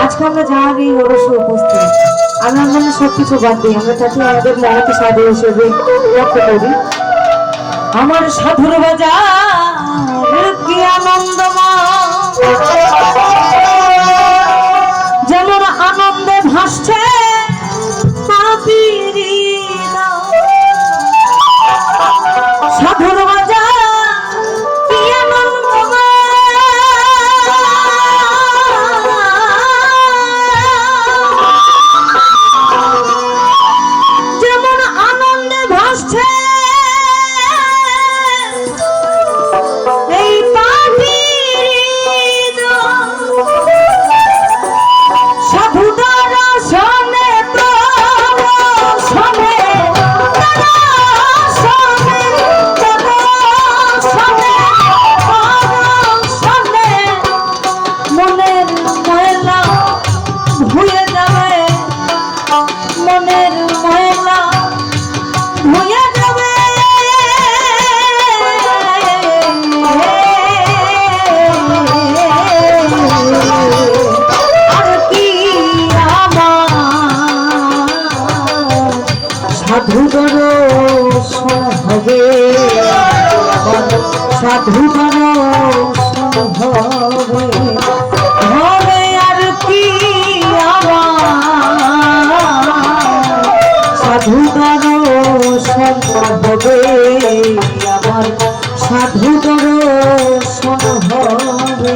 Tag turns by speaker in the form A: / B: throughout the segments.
A: আজকে আমরা যার এই অবশ্য উপস্থিত আমরা মানে সবকিছু বাদ দিই, আমরা তাকে আমাদের মনকে সাধু হিসেবে লক্ষ্য করি। আমার সাধুর বাজার কি আনন্দময়, যেমন আনন্দে ভাসছে পাপিরি সাধুর বাজার কি আনন্দময়, যেমন আনন্দে ভাসছে এই পাপির সাধু দর্শনে দর্শনে দর্শনে দর্শনে দর্শনে মনের ময়লা ধুয়ে যাবে, মনের ময়লা ধুয়ে যাবে। আর কি আমার সাধু দর্শন হবে, সাধু দর্শন হবে, হবে আর কি আমার সাধু দর্শন হবে, আমার সাধু দর্শন হবে।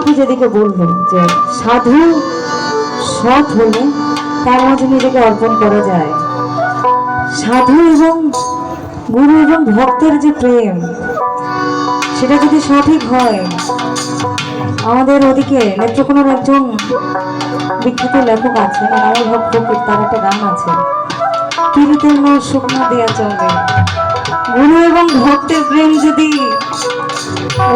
A: আমাকে যেদিকে বললো যে সাধু সৎ হলে তার মাঝে নিজেকে অর্পণ করা যায়, সাধু এবং গুরু এবং ভক্তের যে প্রেম সেটা যদি সঠিক হয়। আমাদের ওদিকে নেত্রকোনার একজন বিখ্যাত লেখক আছেন আমার ভক্ত, তার একটা গান আছে, পীড়িতের মোর শুকনা দেয়া চলে। গুরু এবং ভক্তের প্রেম যদি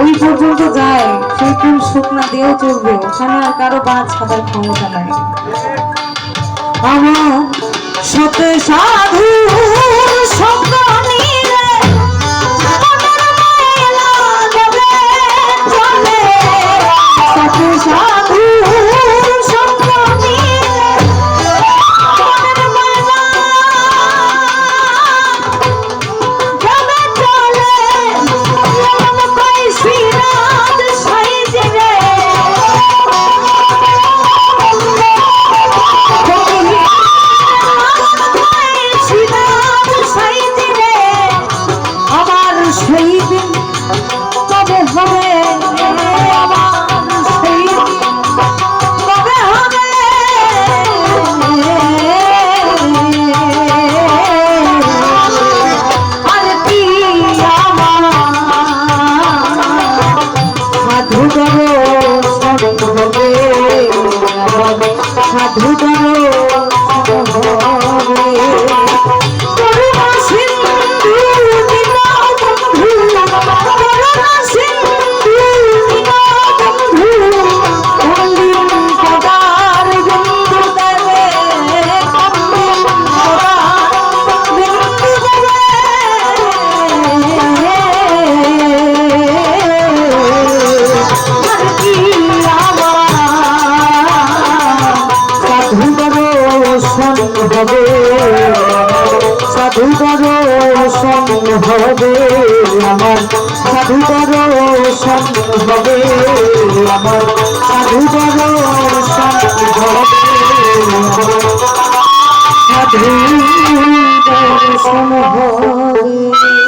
A: ওই পর্যন্ত যায়, সেই প্রেম শুকনা দিয়েও চলবে, ওখানে আর কারো বাদ ছাড়ার ক্ষমতা নাই। আমার সতে সাধু সঙ্গ নিলে মনের মেলা যাবে চলে। সতে সাধু সঙ্গ নিলে মনের মেলা যাবে চলে। মন পাইছি রাত সাইজে রে, আমার সেই দিন কবে হবে, আমার সেই দিন কবে হবে। আর কি আমার সাধু ধরো সঙ্গ হবে, সাধু ধরো সঙ্গ হবে। করুণা সিন্ধু দীনবন্ধু, করুণা সিন্ধু দীনবন্ধু, কন্দিন পদার বিন্দু দেবে, কন্দিন পদার বিন্দু দেবে। আর কি আমার সাধু দর্শন হবে, সাধু দর্শন হবে আমার, সাধু দর্শন হবে আমার, সাধু দর্শন হবে আমার, সাধু দর্শন হবে।